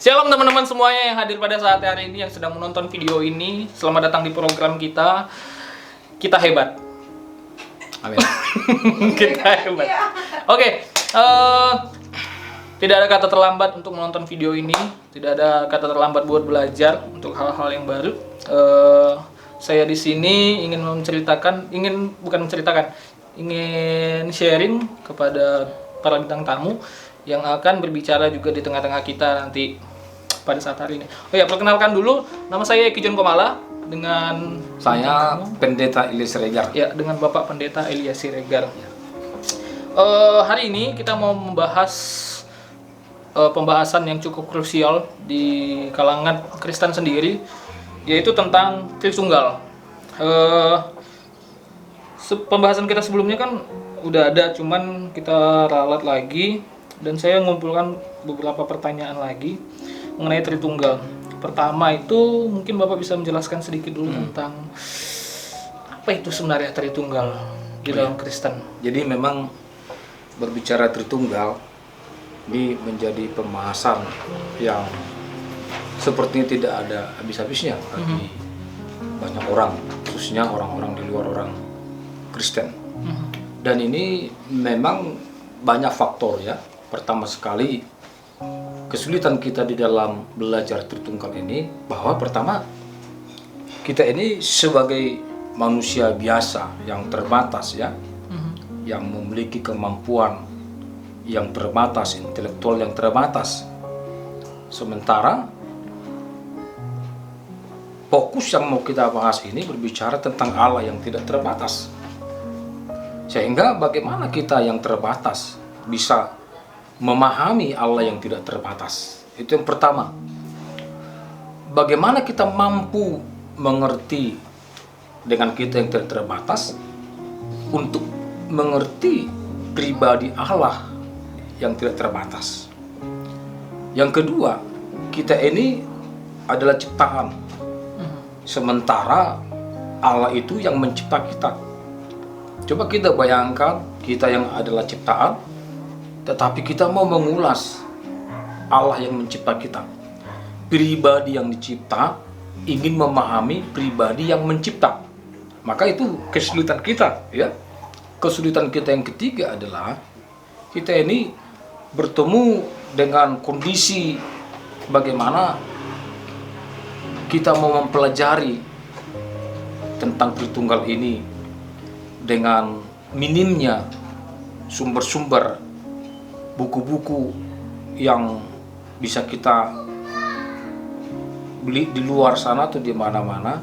Shalom teman-teman semuanya yang hadir pada saat hari ini, yang sedang menonton video ini. Selamat datang di program kita. Kita hebat. Amin. Kita hebat. Oke, tidak ada kata terlambat untuk menonton video ini. Tidak ada kata terlambat buat belajar untuk hal-hal yang baru. Saya di sini ingin ingin sharing kepada para bintang tamu yang akan berbicara juga di tengah-tengah kita nanti pada saat hari ini. Oh ya, perkenalkan dulu, nama saya Eki John Komala dengan Saya Pendeta Ilyas Siregar. ya, dengan Bapak Pendeta Ilyas Siregar. Hari ini kita mau membahas pembahasan yang cukup krusial di kalangan Kristen sendiri, yaitu tentang Tritunggal. Pembahasan kita sebelumnya kan udah ada, cuman kita ralat lagi dan saya mengumpulkan beberapa pertanyaan lagi mengenai Tritunggal. Pertama itu mungkin Bapak bisa menjelaskan sedikit dulu tentang apa itu sebenarnya Tritunggal di dalam Kristen. Jadi memang berbicara Tritunggal ini menjadi pembahasan yang sepertinya tidak ada habis-habisnya bagi banyak orang, khususnya orang-orang di luar orang Kristen. Dan ini memang banyak faktor ya. Pertama sekali, kesulitan kita di dalam belajar Tritunggal ini, bahwa pertama, kita ini sebagai manusia biasa yang terbatas ya, yang memiliki kemampuan yang terbatas, intelektual yang terbatas. Sementara fokus yang mau kita bahas ini berbicara tentang Allah yang tidak terbatas. Sehingga bagaimana kita yang terbatas bisa memahami Allah yang tidak terbatas? Itu yang pertama. Bagaimana kita mampu mengerti dengan kita yang tidak terbatas untuk mengerti pribadi Allah yang tidak terbatas? Yang kedua, kita ini adalah ciptaan. Sementara Allah itu yang mencipta kita. Coba kita bayangkan, kita yang adalah ciptaan, tetapi kita mau mengulas Allah yang mencipta kita. Pribadi yang dicipta ingin memahami pribadi yang mencipta. Maka itu kesulitan kita ya. Kesulitan kita yang ketiga adalah kita ini bertemu dengan kondisi bagaimana kita mau mempelajari tentang Tritunggal ini dengan minimnya sumber-sumber buku-buku yang bisa kita beli di luar sana atau di mana-mana,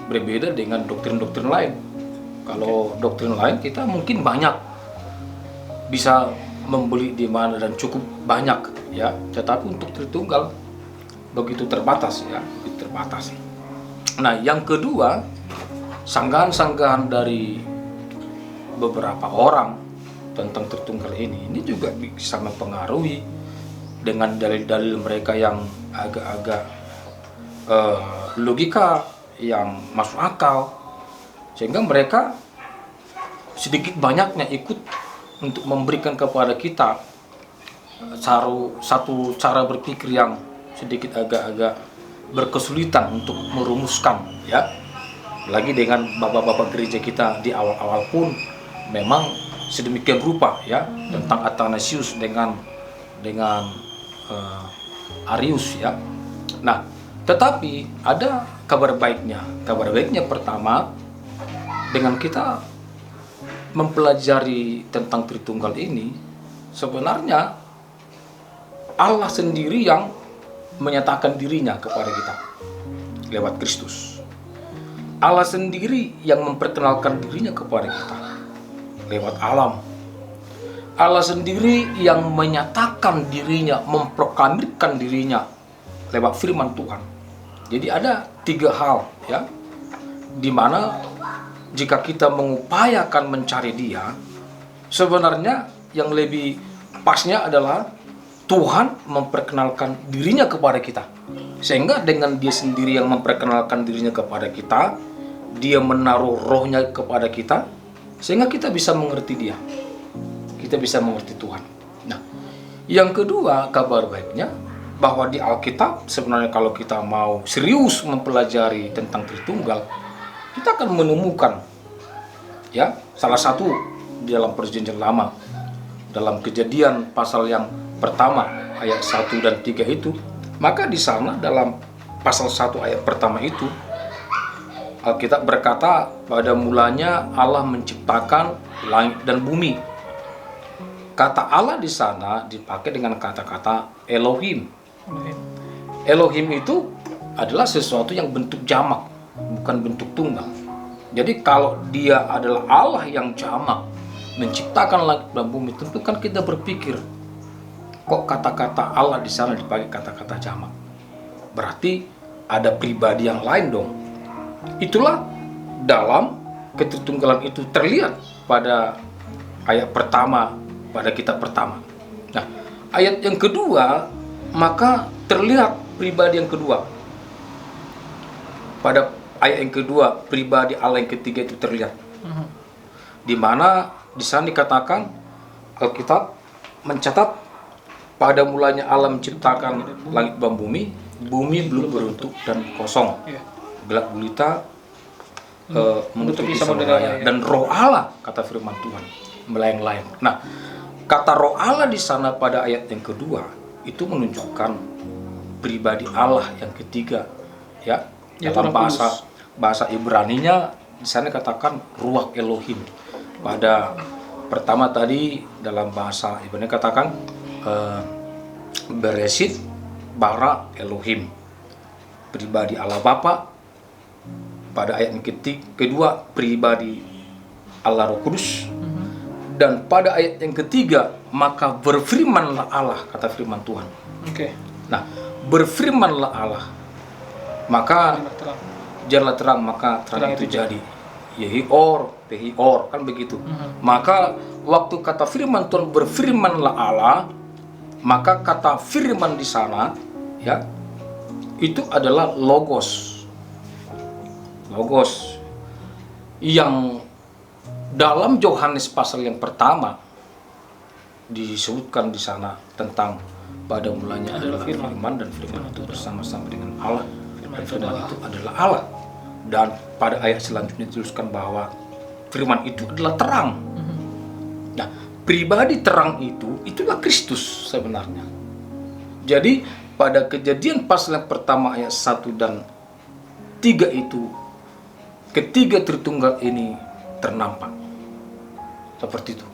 berbeda dengan doktrin-doktrin lain. Kalau doktrin lain kita mungkin banyak bisa membeli di mana dan cukup banyak ya, tetapi untuk Tritunggal begitu terbatas ya, begitu terbatas. Nah, yang kedua, sanggahan-sanggahan dari beberapa orang tentang Tritunggal ini juga bisa mempengaruhi dengan dalil-dalil mereka yang agak-agak logika yang masuk akal, sehingga mereka sedikit banyaknya ikut untuk memberikan kepada kita satu cara berpikir yang sedikit agak-agak berkesulitan untuk merumuskan ya. Lagi dengan bapak-bapak gereja kita di awal-awal pun memang sedemikian rupa ya, tentang Athanasius dengan Arius ya. Nah, tetapi ada kabar baiknya. Kabar baiknya pertama, dengan kita mempelajari tentang Tritunggal ini, sebenarnya Allah sendiri yang menyatakan dirinya kepada kita lewat Kristus. Allah sendiri yang memperkenalkan dirinya kepada kita lewat alam. Allah sendiri yang menyatakan dirinya, memproklamirkan dirinya lewat firman Tuhan. Jadi ada 3 hal ya, di mana jika kita mengupayakan mencari Dia, sebenarnya yang lebih pasnya adalah Tuhan memperkenalkan dirinya kepada kita. Sehingga dengan Dia sendiri yang memperkenalkan dirinya kepada kita, Dia menaruh rohnya kepada kita, sehingga kita bisa mengerti Dia, kita bisa mengerti Tuhan. Nah, yang kedua, kabar baiknya, bahwa di Alkitab sebenarnya kalau kita mau serius mempelajari tentang Tritunggal, kita akan menemukan ya salah satu di dalam Perjanjian Lama, dalam Kejadian pasal yang pertama ayat 1 dan 3 itu, maka di sana dalam pasal 1 ayat pertama itu Alkitab berkata, pada mulanya Allah menciptakan langit dan bumi. Kata Allah di sana dipakai dengan kata-kata Elohim. Elohim itu adalah sesuatu yang bentuk jamak, bukan bentuk tunggal. Jadi kalau dia adalah Allah yang jamak, menciptakan langit dan bumi, tentu kan kita berpikir, kok kata-kata Allah di sana dipakai kata-kata jamak? Berarti ada pribadi yang lain dong. Itulah dalam ketritunggalan itu terlihat pada ayat pertama, pada kitab pertama. Nah, ayat yang kedua, maka terlihat pribadi yang kedua. Pada ayat yang kedua, pribadi Allah yang ketiga itu terlihat. Di mana di sana dikatakan, Alkitab mencatat, pada mulanya Allah menciptakan langit dan bumi, bumi belum berbentuk dan kosong. Gelap gulita menutupi samudera, dan roh Allah, kata firman Tuhan, melayang-layang. Nah, kata roh Allah di sana pada ayat yang kedua itu menunjukkan pribadi Allah yang ketiga, ya. Dalam bahasa Ibraninya di sana katakan ruach Elohim. Pada pertama tadi dalam bahasa Ibrani katakan Bereshit bara Elohim, pribadi Allah Bapa. Pada ayat yang kedua pribadi Allah Roh Kudus. Dan pada ayat yang ketiga, maka berfirmanlah Allah, kata firman Tuhan. Nah, berfirmanlah Allah, maka jadilah terang, maka terang itu jadi. Yehior, Pehior, kan begitu. Maka waktu kata firman Tuhan berfirmanlah Allah, maka kata firman di sana, ya, itu adalah logos. Logos yang dalam Yohanes pasal yang pertama disebutkan di sana tentang pada mulanya adalah firman, dan firman itu bersama-sama dengan Allah, dan firman itu adalah Allah. Dan pada ayat selanjutnya dituliskan bahwa firman itu adalah terang. Nah, pribadi terang itu itulah Kristus sebenarnya. Jadi pada Kejadian pasal yang pertama ayat 1 dan 3 itu, ketiga Tritunggal ini ternampak. Seperti itu.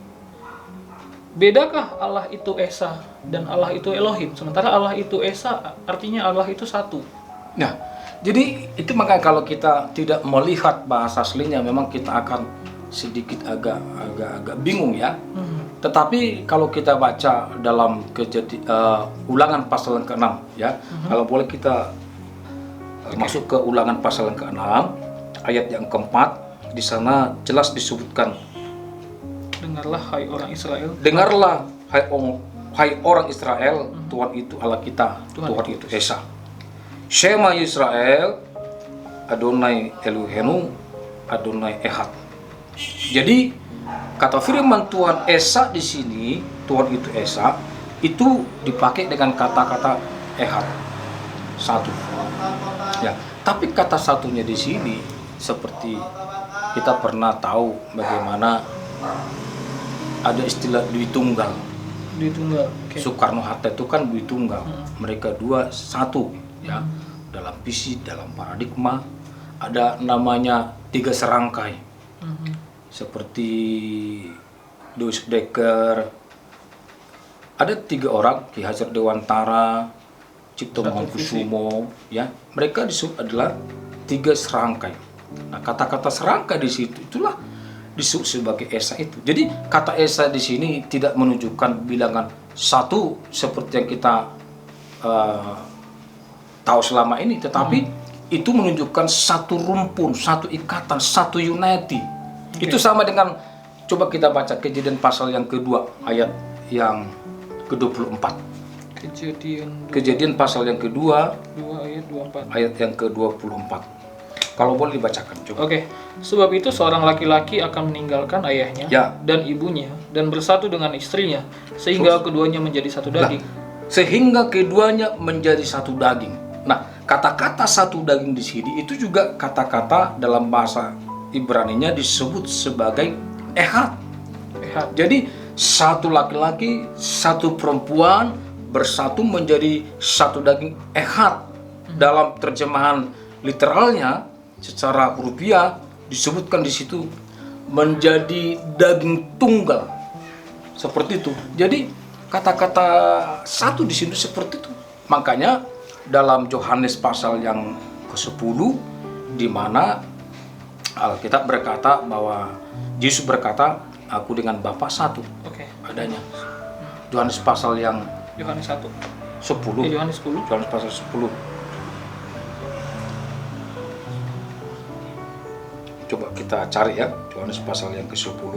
Bedakah Allah itu Esa dan Allah itu Elohim? Sementara Allah itu Esa artinya Allah itu satu. Nah, jadi itu makanya kalau kita tidak melihat bahasa aslinya, memang kita akan sedikit agak bingung ya. Tetapi kalau kita baca dalam Ulangan pasal yang ke-6 ya, kalau boleh kita masuk ke Ulangan pasal yang ke-6 ayat yang keempat, di sana jelas disebutkan, dengarlah hai orang Israel. Dengarlah hai orang Israel, Tuhan itu Allah kita, Tuhan itu Esa. Shema Yisrael, Adonai Elohenu, Adonai Ehad. Jadi kata firman Tuhan Esa di sini, Tuhan itu Esa, itu dipakai dengan kata-kata Ehad, satu. Ya, tapi kata satunya di sini seperti kita pernah tahu bagaimana ada istilah Dwi Tunggal. Dwi Tunggal. Soekarno-Hatta itu kan Dwi Tunggal. Mereka dua satu, ya. Dalam visi, dalam paradigma ada namanya tiga serangkai. Seperti Deus Dekker. Ada tiga orang, Ki Hajar Dewantara, Cipto Mangunkusumo, ya. Mereka disebut adalah tiga serangkai. Nah, kata-kata serangkai di situ itulah disebut sebagai Esa itu. Jadi kata Esa di sini tidak menunjukkan bilangan satu seperti yang kita tahu selama ini, tetapi itu menunjukkan satu rumpun, satu ikatan, satu unity. Itu sama dengan, coba kita baca Kejadian pasal yang kedua ayat yang ke-24. Kejadian pasal yang kedua 2 ayat 24. ayat yang ke-24. Kalau boleh dibacakan, coba. Oke. Sebab itu seorang laki-laki akan meninggalkan ayahnya Ya. dan ibunya dan bersatu dengan istrinya sehingga keduanya menjadi satu daging. sehingga keduanya menjadi satu daging. Nah, kata-kata satu daging di sini itu juga kata-kata dalam bahasa Ibrani-nya disebut sebagai ehad. Jadi satu laki-laki, satu perempuan bersatu menjadi satu daging ehad. Dalam terjemahan literalnya secara rupiah disebutkan di situ menjadi daging tunggal. Seperti itu. Jadi kata-kata satu di sini seperti itu. Makanya dalam Yohanes pasal yang ke-10 di mana Alkitab berkata bahwa Yesus berkata, aku dengan Bapa satu. Adanya. Yohanes pasal yang Yohanes 1. 10. Yohanes 10. Yohanes pasal 10. Coba kita cari ya, Yohanes pasal yang ke-10.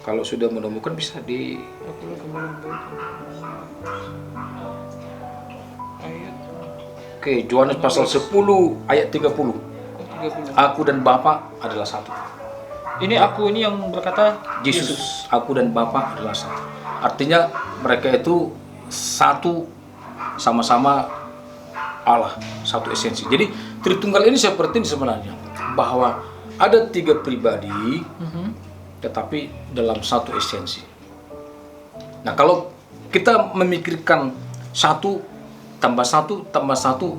Kalau sudah menemukan bisa di Oke, Yohanes pasal 10 ayat 30. 30. Aku dan Bapa adalah satu. Ini aku ini yang berkata Yesus, aku dan Bapa adalah satu. Artinya mereka itu satu, sama-sama Allah, satu esensi. Jadi Tritunggal ini seperti ini sebenarnya, bahwa ada 3 pribadi, tetapi dalam satu esensi. Nah, kalau kita memikirkan satu tambah satu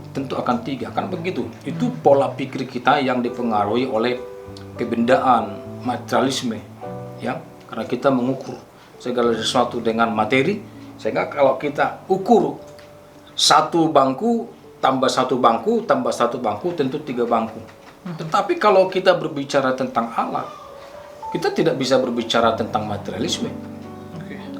tentu akan 3, kan begitu. Itu pola pikir kita yang dipengaruhi oleh kebendaan, materialisme, ya. Karena kita mengukur segala sesuatu dengan materi, sehingga kalau kita ukur satu bangku tambah satu bangku tentu 3 bangku. Tetapi kalau kita berbicara tentang Allah, kita tidak bisa berbicara tentang materialisme.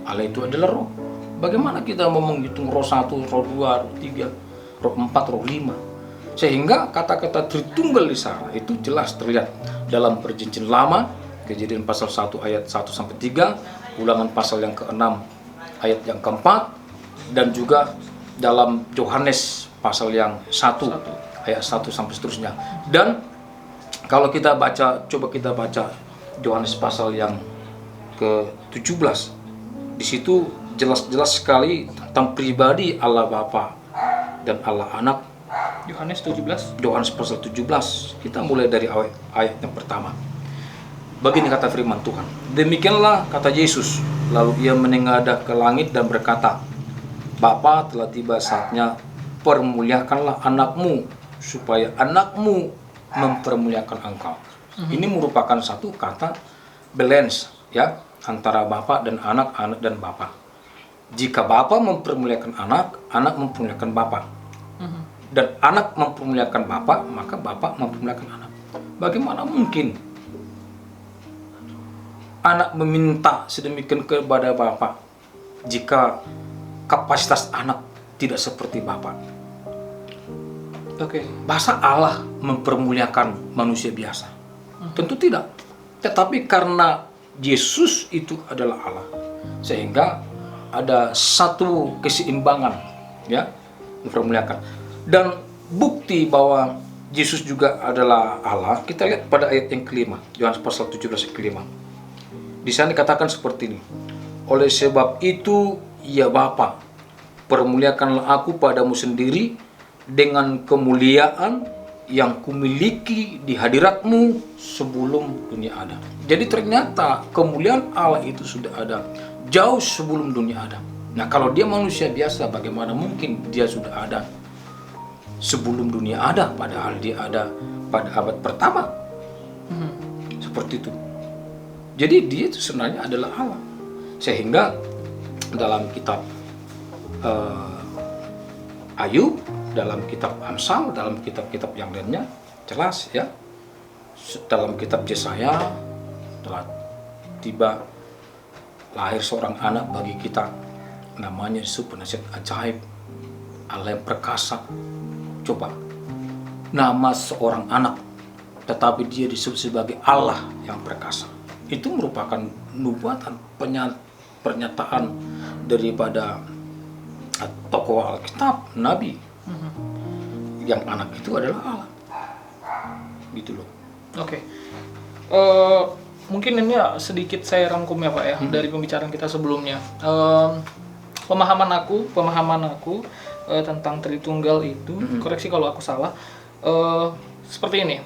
Allah itu adalah roh. Bagaimana kita mau menghitung roh 1, roh 2, roh 3, roh 4, roh 5? Sehingga kata-kata Tritunggal di sana itu jelas terlihat dalam Perjanjian Lama, Kejadian pasal 1 ayat 1 sampai 3, Ulangan pasal yang ke-6 ayat yang ke-4, dan juga dalam Yohanes pasal yang 1 ayat 1 sampai seterusnya. Dan kalau kita baca, coba kita baca Yohanes pasal yang ke-17. Di situ jelas-jelas sekali tentang pribadi Allah Bapa dan Allah Anak. Yohanes 17. Yohanes pasal 17. Kita mulai dari ayat yang pertama. Begini kata firman Tuhan. Demikianlah kata Yesus. Lalu ia menengadah ke langit dan berkata, Bapa, telah tiba saatnya, permuliakanlah anakmu, supaya anakmu mempermuliakan engkau. Ini merupakan satu kata balance, ya, antara Bapa dan anak, anak dan Bapa. Jika Bapa mempermuliakan anak, anak mempermuliakan Bapa. Dan anak mempermuliakan Bapa, maka Bapa mempermuliakan anak. Bagaimana mungkin anak meminta sedemikian kepada Bapa jika kapasitas anak tidak seperti Bapa? Masa Allah mempermuliakan manusia biasa? Tentu tidak. Tetapi karena Yesus itu adalah Allah, sehingga ada satu keseimbangan, ya, mempermuliakan. Dan bukti bahwa Yesus juga adalah Allah, kita lihat pada ayat yang kelima, Yohanes pasal 17 ayat kelima. Di sana dikatakan seperti ini. Oleh sebab itu, ya Bapa, permuliakanlah aku padamu sendiri dengan kemuliaan yang kumiliki di hadiratmu sebelum dunia ada. Jadi ternyata kemuliaan Allah itu sudah ada jauh sebelum dunia ada. Nah, kalau dia manusia biasa, bagaimana mungkin dia sudah ada sebelum dunia ada, padahal dia ada pada abad pertama. Seperti itu. Jadi dia itu sebenarnya adalah Allah. Sehingga dalam kitab Ayub, dalam kitab Amsal, dalam kitab-kitab yang lainnya jelas, ya. Dalam kitab Yesaya telah tiba lahir seorang anak bagi kita, namanya Yesus penasihat ajaib, Allah yang perkasa. Coba, nama seorang anak tetapi dia disebut sebagai Allah yang perkasa. Itu merupakan nubuatan, pernyataan daripada tokoh Alkitab, Nabi. Yang anak itu adalah Allah. Gitu loh. Eh, mungkin ini ya sedikit saya rangkum ya Pak ya dari pembicaraan kita sebelumnya. Pemahaman aku tentang Tritunggal itu, koreksi kalau aku salah, seperti ini.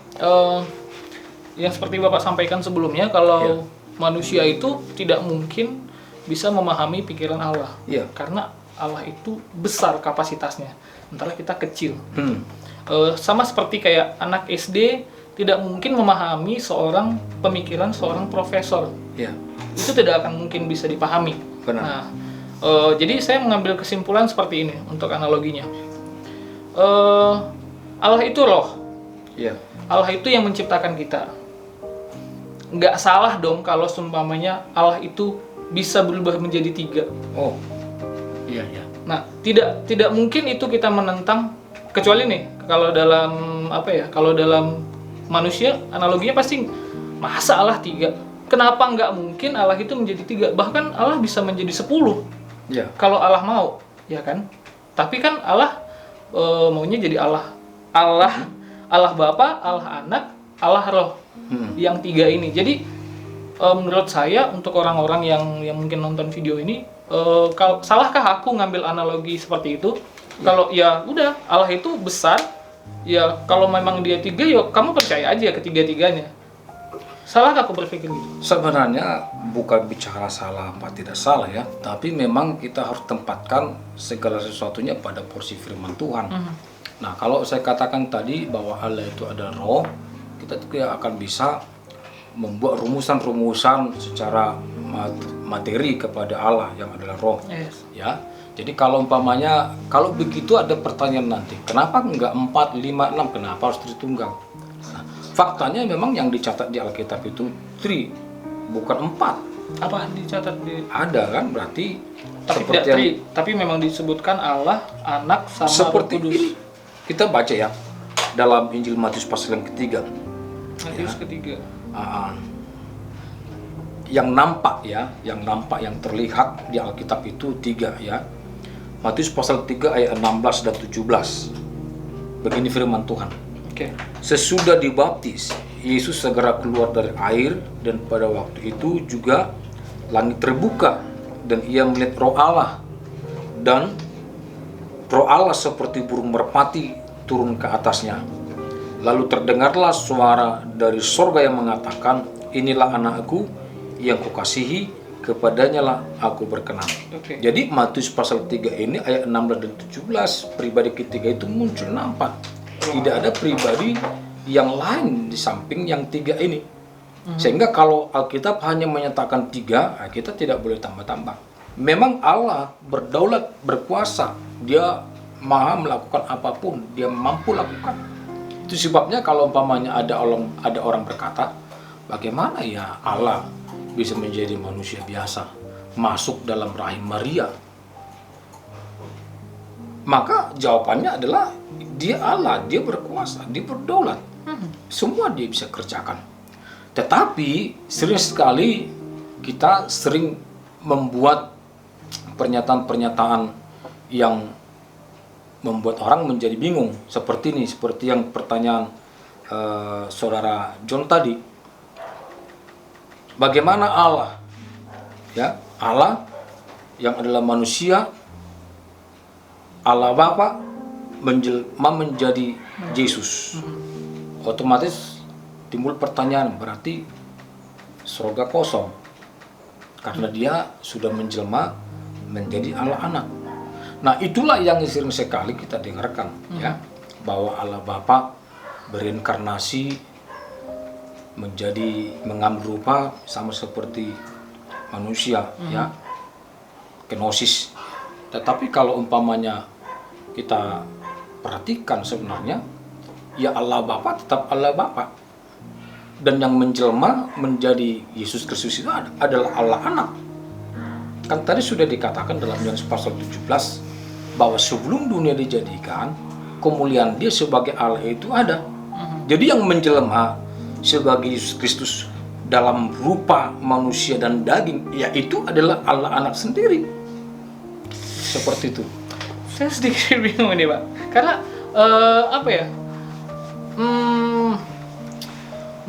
Yang seperti Bapak sampaikan sebelumnya, kalau manusia itu tidak mungkin bisa memahami pikiran Allah, karena Allah itu besar kapasitasnya, sementara kita kecil. Sama seperti kayak anak SD tidak mungkin memahami pemikiran seorang profesor. Itu tidak akan mungkin bisa dipahami. Benar. Nah, jadi saya mengambil kesimpulan seperti ini untuk analoginya. Allah itu roh. Allah itu yang menciptakan kita. Nggak salah dong kalau seumpamanya Allah itu bisa berubah menjadi 3. Iya. Nah, tidak mungkin itu kita menentang, kecuali nih kalau dalam kalau dalam manusia analoginya pasti masa Allah 3. Kenapa nggak mungkin Allah itu menjadi 3? Bahkan Allah bisa menjadi 10. Kalau Allah mau, ya kan? Tapi kan Allah maunya jadi Allah Bapa, Allah Anak, Allah Roh. Yang 3 ini. Jadi menurut saya untuk orang-orang yang mungkin nonton video ini, salahkah aku ngambil analogi seperti itu? Kalau ya udah, Allah itu besar. Ya kalau memang dia 3, ya kamu percaya aja ketiga-tiganya. Salahkah aku berpikir gitu? Sebenarnya bukan bicara salah apa tidak salah ya, tapi memang kita harus tempatkan segala sesuatunya pada porsi firman Tuhan. Nah, kalau saya katakan tadi bahwa Allah itu adalah roh, kita juga akan bisa membuat rumusan-rumusan secara materi kepada Allah yang adalah roh. Ya. Jadi kalau umpamanya, kalau begitu ada pertanyaan nanti, kenapa enggak 4, 5, 6, kenapa harus Tritunggal? Nah, faktanya memang yang dicatat di Alkitab itu 3, bukan 4. Apa dicatat di? Ada kan, berarti tapi memang disebutkan Allah, Anak, sama seperti Roh Kudus. ini. Kita baca ya dalam Injil Matius pasal yang ketiga. Matius ketiga. Yang nampak yang terlihat di Alkitab itu 3 ya. Matius pasal 3 ayat 16 dan 17. Begini firman Tuhan. Sesudah dibaptis, Yesus segera keluar dari air, dan pada waktu itu juga langit terbuka dan ia melihat Roh Allah, dan Roh Allah seperti burung merpati turun ke atasnya. Lalu terdengarlah suara dari sorga yang mengatakan, inilah anakku yang kukasihi, kepadanya lah aku berkenan. Jadi Matius pasal 3 ini ayat 16 dan 17, pribadi ketiga itu muncul nampak. Tidak ada pribadi yang lain di samping yang 3 ini. Sehingga kalau Alkitab hanya menyatakan 3, kita tidak boleh tambah-tambah. Memang Allah berdaulat, berkuasa, dia maha melakukan apapun, dia mampu lakukan. Itu sebabnya kalau umpamanya ada orang berkata, bagaimana ya Allah bisa menjadi manusia biasa, masuk dalam rahim Maria? Maka jawabannya adalah dia Allah, dia berkuasa, dia berdaulat. Semua dia bisa kerjakan. Tetapi sering sekali kita sering membuat pernyataan-pernyataan yang membuat orang menjadi bingung. Seperti ini, seperti yang pertanyaan saudara John tadi. Bagaimana Allah? Ya, Allah yang adalah manusia, Allah Bapa menjelma menjadi Yesus. Otomatis timbul pertanyaan, berarti surga kosong karena dia sudah menjelma menjadi Allah Anak. Nah, itulah yang sering sekali kita dengarkan ya, bahwa Allah Bapa berinkarnasi mengambil rupa sama seperti manusia ya, kenosis. Tetapi kalau umpamanya kita perhatikan, sebenarnya ya Allah Bapa tetap Allah Bapa, dan yang menjelma menjadi Yesus Kristus itu adalah Allah Anak. Kan tadi sudah dikatakan dalam Yohanes pasal 17 bahwa sebelum dunia dijadikan, kemuliaan dia sebagai Allah itu ada. Jadi yang menjelma sebagai Yesus Kristus dalam rupa manusia dan daging, yaitu adalah Allah Anak sendiri. Seperti itu. Saya sedikit bingung nih Pak, karena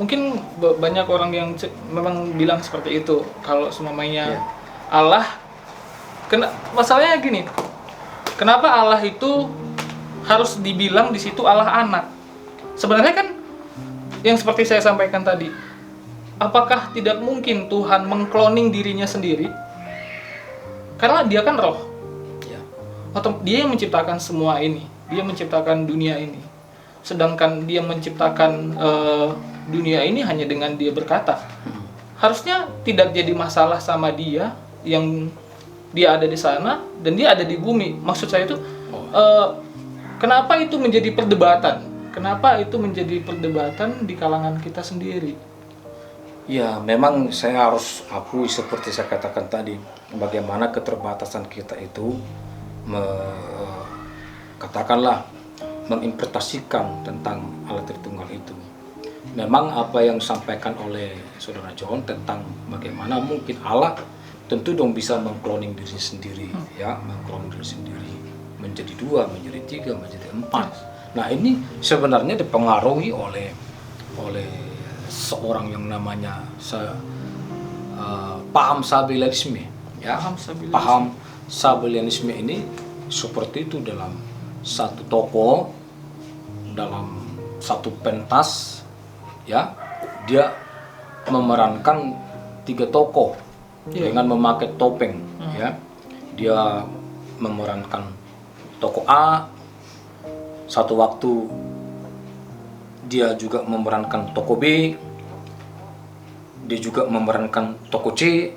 mungkin banyak orang yang memang bilang seperti itu kalau semuanya Iya. Allah. Masalahnya gini, kenapa Allah itu harus dibilang di situ Allah anak? Sebenarnya kan yang seperti saya sampaikan tadi, apakah tidak mungkin Tuhan mengkloning dirinya sendiri? Karena dia kan roh, Ya. atau dia yang menciptakan semua ini, dia menciptakan dunia ini. Sedangkan dia menciptakan dunia ini hanya dengan dia berkata. Harusnya tidak jadi masalah sama dia yang dia ada di sana dan dia ada di bumi. Maksud saya itu kenapa itu menjadi perdebatan? Kenapa itu menjadi perdebatan di kalangan kita sendiri? Ya, memang saya harus akui seperti saya katakan tadi, bagaimana keterbatasan kita itu katakanlah menginterpretasikan tentang Allah Tritunggal itu. Memang apa yang disampaikan oleh Saudara John tentang bagaimana mungkin Allah tentu dong bisa mengkloning diri sendiri, ya, mengkloning diri sendiri menjadi 2, menjadi 3, menjadi 4. Nah, ini sebenarnya dipengaruhi oleh seorang yang namanya paham Sabellianisme, ya. Paham Sabellianisme ini seperti itu dalam satu toko, dalam satu pentas, ya, dia memerankan 3 tokoh dengan memakai topeng, ya. Dia memerankan tokoh A, satu waktu dia juga memerankan tokoh B, dia juga memerankan tokoh C,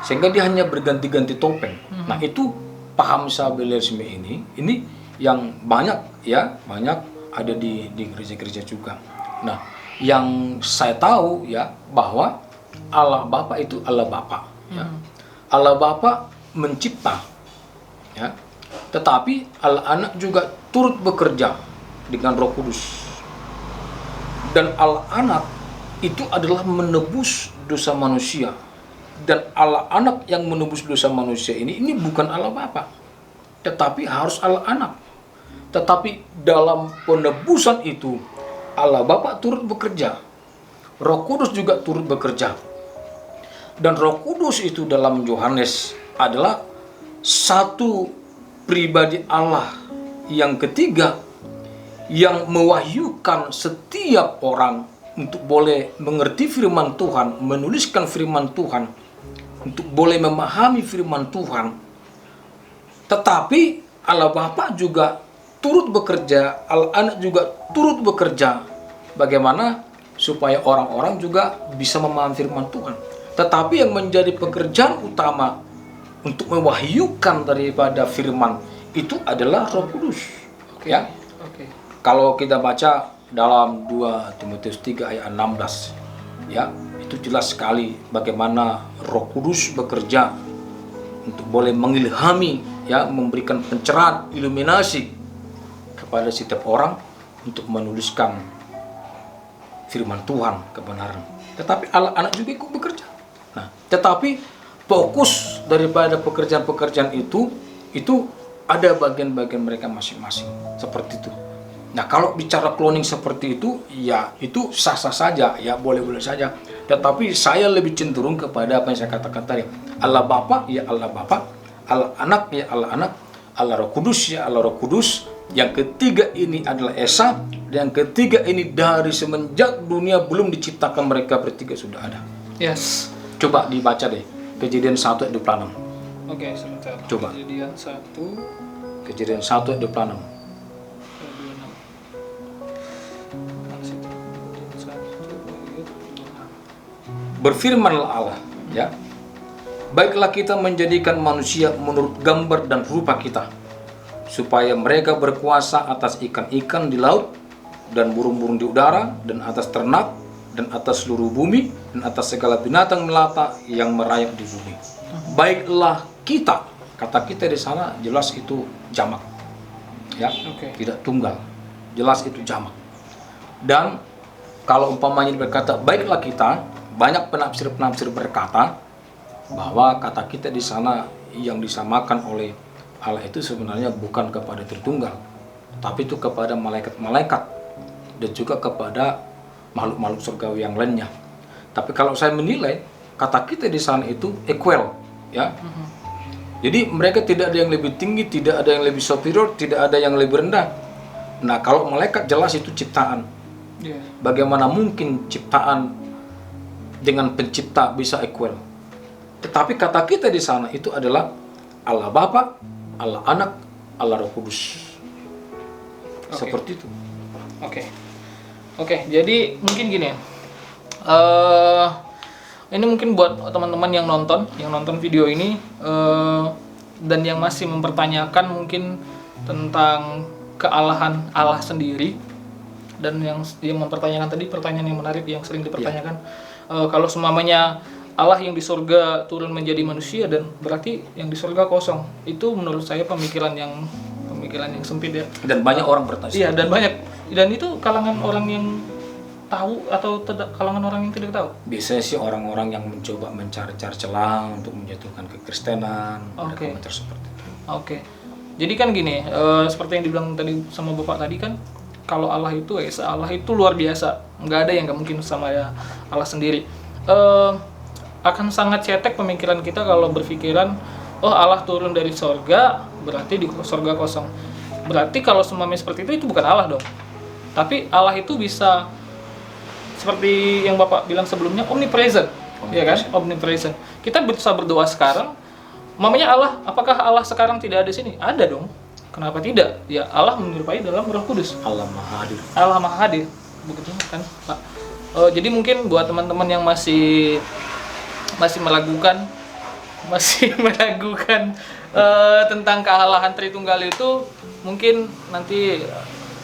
sehingga dia hanya berganti-ganti topeng. Nah, itu paham Sabellianisme ini yang banyak, ya, banyak ada di gereja-gereja juga. Nah, yang saya tahu, ya, bahwa Allah Bapa itu Allah Bapa, ya. Allah Bapa mencipta, ya. Tetapi Allah Anak juga turut bekerja dengan Roh Kudus. Dan Allah Anak itu adalah menebus dosa manusia. Dan Allah Anak yang menebus dosa manusia ini bukan Allah Bapa, tetapi harus Allah Anak. Tetapi dalam penebusan itu Allah Bapa turut bekerja, Roh Kudus juga turut bekerja. Dan Roh Kudus itu dalam Yohanes adalah satu pribadi Allah yang ketiga yang mewahyukan setiap orang untuk boleh mengerti firman Tuhan, menuliskan firman Tuhan, untuk boleh memahami firman Tuhan. Tetapi Allah Bapa juga turut bekerja, Allah Anak juga turut bekerja. Bagaimana supaya orang-orang juga bisa memahami firman Tuhan. Tetapi yang menjadi pekerjaan utama untuk mewahyukan daripada firman itu adalah Roh Kudus. Ya. Kalau kita baca dalam 2 Timotius 3 ayat 16, ya, itu jelas sekali bagaimana Roh Kudus bekerja untuk boleh mengilhami, ya, memberikan pencerahan, iluminasi kepada setiap orang untuk menuliskan firman Tuhan, kebenaran. Tetapi Allah Anak juga ikut bekerja. Nah, tetapi fokus daripada pekerjaan-pekerjaan itu ada bagian-bagian mereka masing-masing, seperti itu. Nah, kalau bicara cloning seperti itu, ya itu sah-sah saja, ya boleh-boleh saja. Tetapi saya lebih cenderung kepada apa yang saya katakan tadi. Allah Bapa, ya Allah Bapa. Allah Anak, ya Allah Anak. Allah Roh Kudus, ya Allah Roh Kudus. Yang ketiga ini adalah Esa. Dan yang ketiga ini dari semenjak dunia belum diciptakan mereka bertiga sudah ada. Yes. Coba dibaca deh. Kejadian 1 ayat 26. Oke, sebentar. Coba. Kejadian 1 Kejadian 1 ayat 26. Berfirmanlah Allah, ya. Baiklah kita menjadikan manusia menurut gambar dan rupa kita, supaya mereka berkuasa atas ikan-ikan di laut dan burung-burung di udara dan atas ternak dan atas seluruh bumi dan atas segala binatang melata yang merayap di bumi. Baiklah kita, kata kita di sana jelas itu jamak, ya, tidak tunggal, jelas itu jamak. Dan kalau umpamanya berkata baiklah kita, banyak penafsir-penafsir berkata bahwa kata kita di sana yang disamakan oleh Allah itu sebenarnya bukan kepada Tritunggal, tapi itu kepada malaikat-malaikat dan juga kepada makhluk-makhluk surgawi yang lainnya. Tapi kalau saya menilai kata kita di sana itu equal, ya. Jadi mereka tidak ada yang lebih tinggi, tidak ada yang lebih superior, tidak ada yang lebih rendah. Nah, kalau malaikat jelas itu ciptaan. Iya. Bagaimana mungkin ciptaan dengan pencipta bisa equal? Tetapi kata kita di sana itu adalah Allah Bapa, Allah Anak, Allah Roh Kudus. Oke. Seperti itu. Oke, jadi mungkin gini ya. Ini mungkin buat teman-teman yang nonton video ini dan yang masih mempertanyakan mungkin tentang kealahan Allah sendiri, dan yang mempertanyakan tadi pertanyaan yang menarik yang sering dipertanyakan, kalau semuanya Allah yang di surga turun menjadi manusia dan berarti yang di surga kosong. Itu menurut saya pemikiran yang sempit ya. Dan banyak orang bertanya. Iya, dan itu kalangan orang yang tahu atau kalangan orang yang tidak tahu. Biasanya sih orang-orang yang mencoba mencari-cari celah untuk menjatuhkan kekristenan, Oke. komentar seperti itu. Oke. Jadi kan gini, seperti yang dibilang tadi sama Bapak tadi kan, kalau Allah itu Esa Allah itu luar biasa. Nggak ada yang nggak mungkin sama ya Allah sendiri. Akan sangat cetek pemikiran kita kalau berpikiran, oh Allah turun dari sorga, berarti di sorga kosong. Berarti kalau semuanya seperti itu bukan Allah dong. Tapi Allah itu bisa, seperti yang Bapak bilang sebelumnya, omnipresent. Ya kan? Omnipresent. Kita bisa berdoa sekarang, mamanya Allah, apakah Allah sekarang tidak ada di sini? Ada dong. Kenapa tidak? Ya Allah menyerupai dalam Roh Kudus. Allah Maha Hadir. Allah Maha Hadir. Begitu kan, Pak. Jadi mungkin buat teman-teman yang masih meragukan tentang kealahan Tritunggal itu, mungkin nanti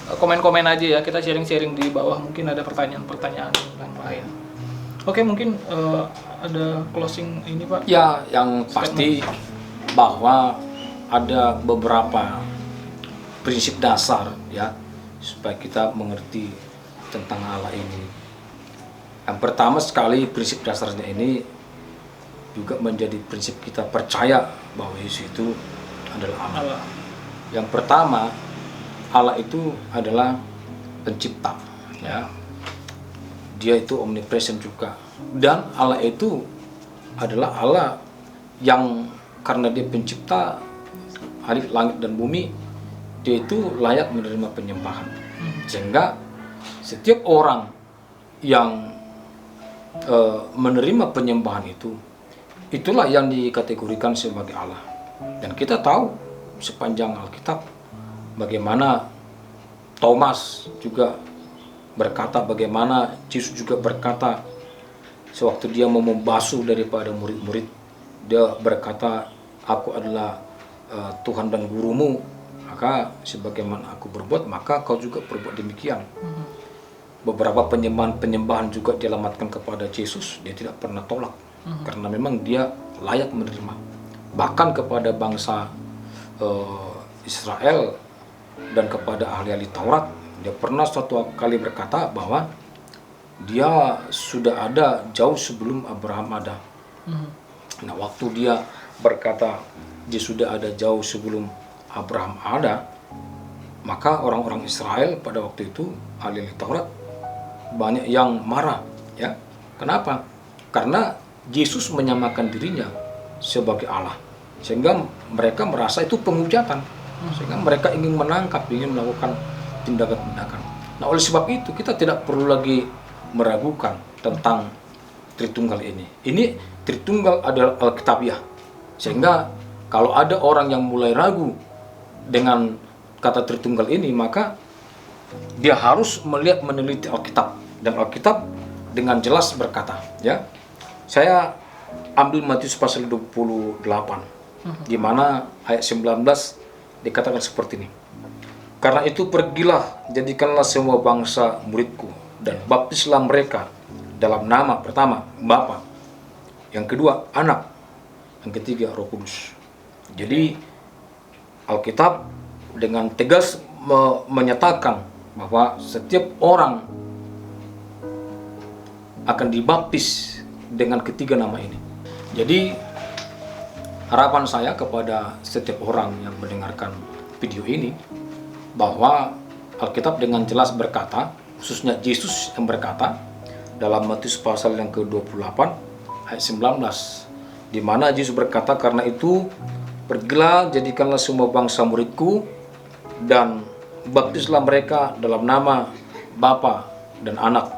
komen-komen aja ya, kita sharing-sharing di bawah, mungkin ada pertanyaan-pertanyaan yang lain. Oke, mungkin ada closing ini Pak? Ya, yang pasti bahwa ada beberapa prinsip dasar ya supaya kita mengerti tentang Allah ini. Yang pertama sekali, prinsip dasarnya ini juga menjadi prinsip kita percaya bahwa Yesus itu adalah Allah. Yang pertama, Allah itu adalah pencipta, ya. Dia itu omnipresent juga. Dan Allah itu adalah Allah yang karena dia pencipta langit dan bumi, dia itu layak menerima penyembahan. Sehingga setiap orang yang menerima penyembahan itu, itulah yang dikategorikan sebagai Allah. Dan kita tahu sepanjang Alkitab bagaimana Thomas juga berkata, bagaimana Yesus juga berkata sewaktu dia mau membasuh daripada murid-murid, dia berkata, aku adalah Tuhan dan gurumu, maka sebagaimana aku berbuat, maka kau juga berbuat demikian. Beberapa penyembahan juga dialamatkan kepada Yesus, dia tidak pernah tolak, karena memang dia layak menerima. Bahkan kepada bangsa Israel dan kepada ahli-ahli Taurat, dia pernah suatu kali berkata bahwa dia sudah ada jauh sebelum Abraham ada. Nah, waktu dia berkata dia sudah ada jauh sebelum Abraham ada, maka orang-orang Israel pada waktu itu, ahli Taurat, banyak yang marah, ya. Kenapa? Karena Yesus menyamakan dirinya sebagai Allah, sehingga mereka merasa itu penghujatan, sehingga mereka ingin menangkap, ingin melakukan tindakan-tindakan. Nah, oleh sebab itu kita tidak perlu lagi meragukan tentang Tritunggal ini. Ini Tritunggal adalah Alkitabiah, sehingga kalau ada orang yang mulai ragu dengan kata Tritunggal ini, maka dia harus melihat, meneliti Alkitab, dan Alkitab dengan jelas berkata, ya. Saya ambil Matius pasal 28, di mana ayat 19 dikatakan seperti ini. Karena itu pergilah, jadikanlah semua bangsa muridku, dan baptislah mereka dalam nama, pertama Bapa, yang kedua Anak, yang ketiga Roh Kudus. Jadi Alkitab dengan tegas menyatakan bahwa setiap orang akan dibaptis dengan ketiga nama ini. Jadi harapan saya kepada setiap orang yang mendengarkan video ini, bahwa Alkitab dengan jelas berkata khususnya Yesus yang berkata dalam Matius pasal yang ke-28 ayat 19, di mana Yesus berkata, karena itu pergilah, jadikanlah semua bangsa muridku dan baptislah mereka dalam nama Bapa dan Anak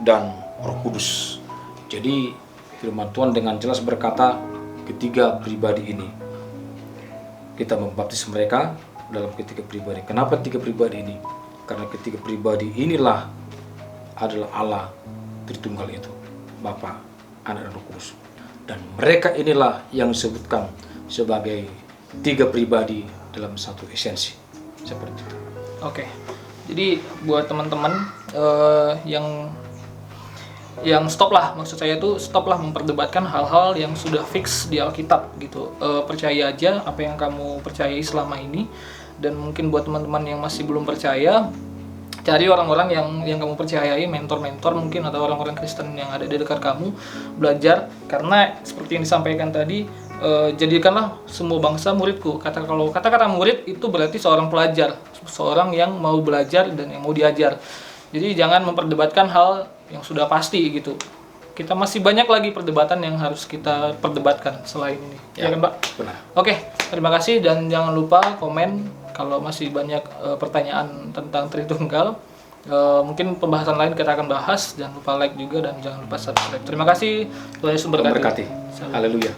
dan Roh Kudus. Jadi firman Tuhan dengan jelas berkata, ketiga pribadi ini kita membaptis mereka dalam ketiga pribadi. Kenapa tiga pribadi ini? Karena ketiga pribadi inilah adalah Allah Tritunggal itu, Bapa, Anak dan Roh Kudus. Dan mereka inilah yang disebutkan sebagai tiga pribadi dalam satu esensi. Seperti itu. Oke. Jadi buat teman-teman yang stop lah, maksud saya itu stop lah memperdebatkan hal-hal yang sudah fix di Alkitab gitu. Percaya aja apa yang kamu percayai selama ini. Dan mungkin buat teman-teman yang masih belum percaya, cari orang-orang yang kamu percayai, mentor-mentor mungkin, atau orang-orang Kristen yang ada di dekat kamu, belajar. Karena seperti yang disampaikan tadi, jadikanlah semua bangsa muridku. Kata-kata murid itu berarti seorang pelajar, seorang yang mau belajar dan yang mau diajar. Jadi jangan memperdebatkan hal yang sudah pasti gitu. Kita masih banyak lagi perdebatan yang harus kita perdebatkan selain ini. Ya kan, Pak? Benar. Oke, terima kasih dan jangan lupa komen kalau masih banyak pertanyaan tentang Tritunggal. Mungkin pembahasan lain kita akan bahas. Jangan lupa like juga dan jangan lupa subscribe. Terima kasih. Tuhan Yesus memberkati. Haleluya.